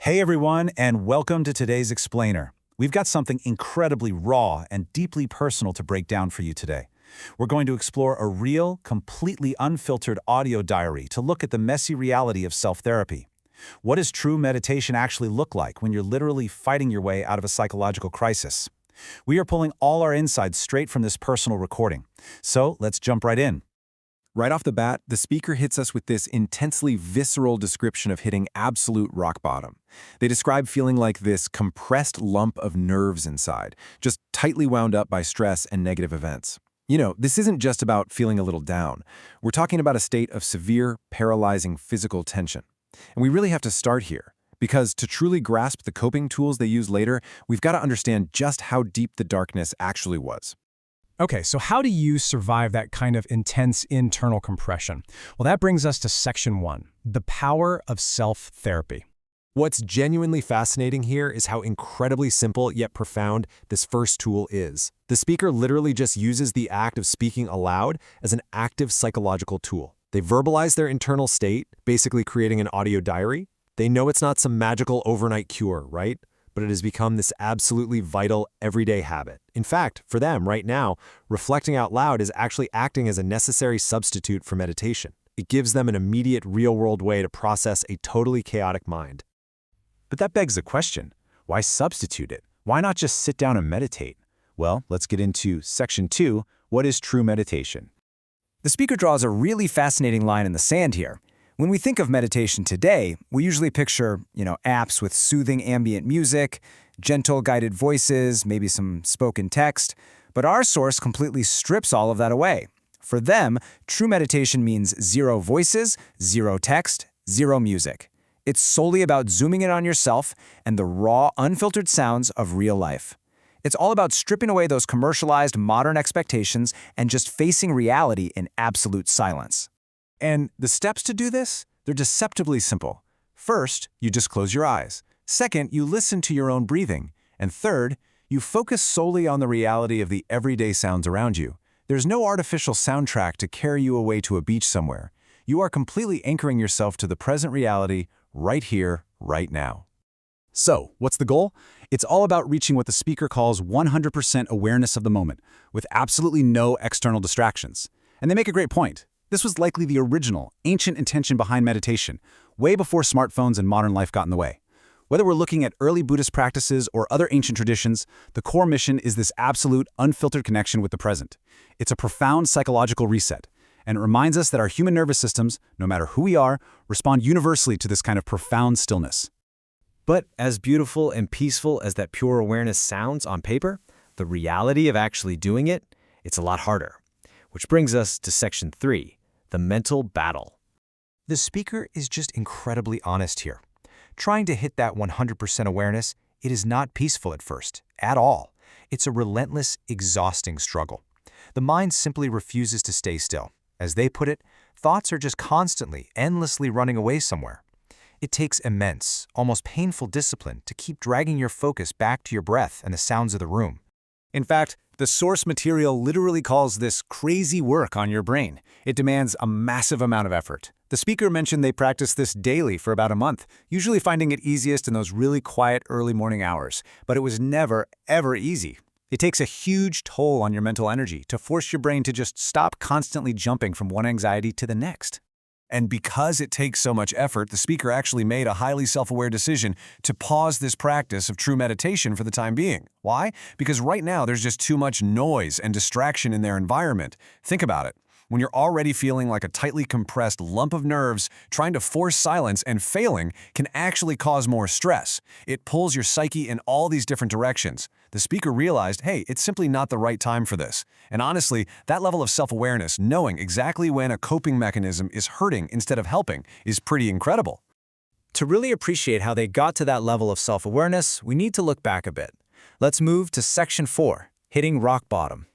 Hey everyone, and welcome to today's Explainer. We've got something incredibly raw and deeply personal to break down for you today. We're going to explore a real, completely unfiltered audio diary to look at the messy reality of self-therapy. What does true meditation actually look like when you're literally fighting your way out of a psychological crisis? We are pulling all our insides straight from this personal recording. So let's jump right in. Right off the bat, the speaker hits us with this intensely visceral description of hitting absolute rock bottom. They describe feeling like this compressed lump of nerves inside, just tightly wound up by stress and negative events. You know, this isn't just about feeling a little down. We're talking about a state of severe, paralyzing physical tension. And we really have to start here, because to truly grasp the coping tools they use later, we've got to understand just how deep the darkness actually was. Okay, so how do you survive that kind of intense internal compression? Well, that brings us to section 1, the power of self-therapy. What's genuinely fascinating here is how incredibly simple yet profound this first tool is. The speaker literally just uses the act of speaking aloud as an active psychological tool. They verbalize their internal state, basically creating an audio diary. They know it's not some magical overnight cure, right? But it has become this absolutely vital everyday habit. In fact, for them right now, reflecting out loud is actually acting as a necessary substitute for meditation. It gives them an immediate real-world way to process a totally chaotic mind. But that begs the question, why substitute it? Why not just sit down and meditate? Well, let's get into section 2, what is true meditation? The speaker draws a really fascinating line in the sand here. When we think of meditation today, we usually picture, apps with soothing ambient music, gentle guided voices, maybe some spoken text. But our source completely strips all of that away. For them, true meditation means zero voices, zero text, zero music. It's solely about zooming in on yourself and the raw, unfiltered sounds of real life. It's all about stripping away those commercialized modern expectations and just facing reality in absolute silence. And the steps to do this? They're deceptively simple. First, you just close your eyes. Second, you listen to your own breathing. And third, you focus solely on the reality of the everyday sounds around you. There's no artificial soundtrack to carry you away to a beach somewhere. You are completely anchoring yourself to the present reality right here, right now. So, what's the goal? It's all about reaching what the speaker calls 100% awareness of the moment, with absolutely no external distractions. And they make a great point. This was likely the original, ancient intention behind meditation, way before smartphones and modern life got in the way. Whether we're looking at early Buddhist practices or other ancient traditions, the core mission is this absolute, unfiltered connection with the present. It's a profound psychological reset, and it reminds us that our human nervous systems, no matter who we are, respond universally to this kind of profound stillness. But as beautiful and peaceful as that pure awareness sounds on paper, the reality of actually doing it's a lot harder. Which brings us to section 3, the mental battle. The speaker is just incredibly honest here. Trying to hit that 100% awareness, it is not peaceful at first, at all. It's a relentless, exhausting struggle. The mind simply refuses to stay still. As they put it, thoughts are just constantly, endlessly running away somewhere. It takes immense, almost painful discipline to keep dragging your focus back to your breath and the sounds of the room. In fact, the source material literally calls this crazy work on your brain. It demands a massive amount of effort. The speaker mentioned they practice this daily for about a month, usually finding it easiest in those really quiet early morning hours. But it was never, ever easy. It takes a huge toll on your mental energy to force your brain to just stop constantly jumping from one anxiety to the next. And because it takes so much effort, the speaker actually made a highly self-aware decision to pause this practice of true meditation for the time being. Why? Because right now there's just too much noise and distraction in their environment. Think about it. When you're already feeling like a tightly compressed lump of nerves, trying to force silence and failing can actually cause more stress. It pulls your psyche in all these different directions. The speaker realized, hey, it's simply not the right time for this. And honestly, that level of self-awareness, knowing exactly when a coping mechanism is hurting instead of helping, is pretty incredible. To really appreciate how they got to that level of self-awareness, we need to look back a bit. Let's move to section 4, hitting rock bottom.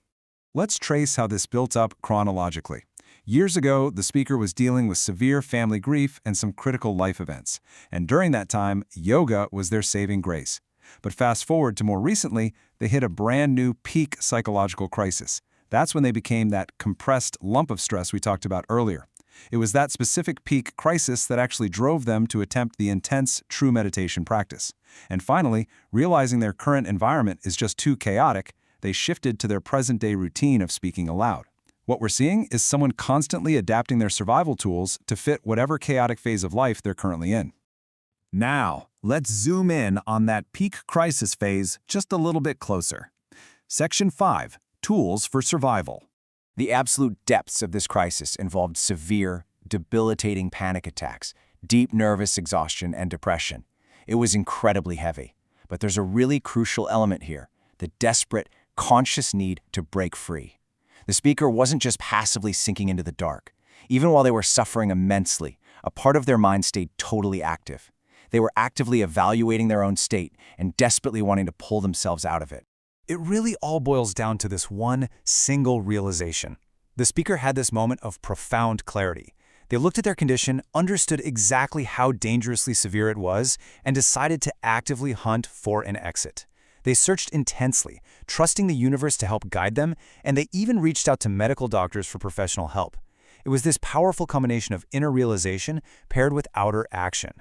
Let's trace how this built up chronologically. Years ago, the speaker was dealing with severe family grief and some critical life events. And during that time, yoga was their saving grace. But fast forward to more recently, they hit a brand new peak psychological crisis. That's when they became that compressed lump of stress we talked about earlier. It was that specific peak crisis that actually drove them to attempt the intense, true meditation practice. And finally, realizing their current environment is just too chaotic, they shifted to their present-day routine of speaking aloud. What we're seeing is someone constantly adapting their survival tools to fit whatever chaotic phase of life they're currently in. Now, let's zoom in on that peak crisis phase just a little bit closer. Section 5, Tools for Survival. The absolute depths of this crisis involved severe, debilitating panic attacks, deep nervous exhaustion, and depression. It was incredibly heavy. But there's a really crucial element here, the desperate, conscious need to break free. The speaker wasn't just passively sinking into the dark. Even while they were suffering immensely, a part of their mind stayed totally active. They were actively evaluating their own state and desperately wanting to pull themselves out of it. It really all boils down to this one single realization. The speaker had this moment of profound clarity. They looked at their condition, understood exactly how dangerously severe it was, and decided to actively hunt for an exit. They searched intensely, trusting the universe to help guide them, and they even reached out to medical doctors for professional help. It was this powerful combination of inner realization paired with outer action.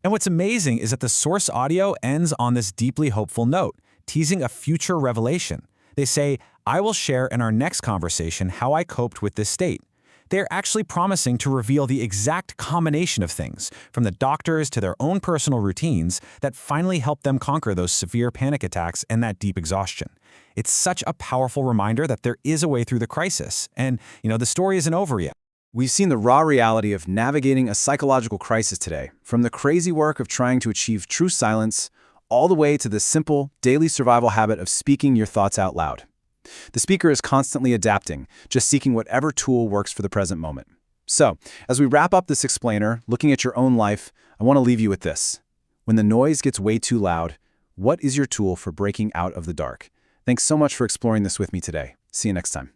And what's amazing is that the source audio ends on this deeply hopeful note, teasing a future revelation. They say, "I will share in our next conversation how I coped with this state." They're actually promising to reveal the exact combination of things, from the doctors to their own personal routines, that finally help them conquer those severe panic attacks and that deep exhaustion. It's such a powerful reminder that there is a way through the crisis, and, the story isn't over yet. We've seen the raw reality of navigating a psychological crisis today, from the crazy work of trying to achieve true silence, all the way to the simple, daily survival habit of speaking your thoughts out loud. The speaker is constantly adapting, just seeking whatever tool works for the present moment. So, as we wrap up this explainer, looking at your own life, I want to leave you with this. When the noise gets way too loud, what is your tool for breaking out of the dark? Thanks so much for exploring this with me today. See you next time.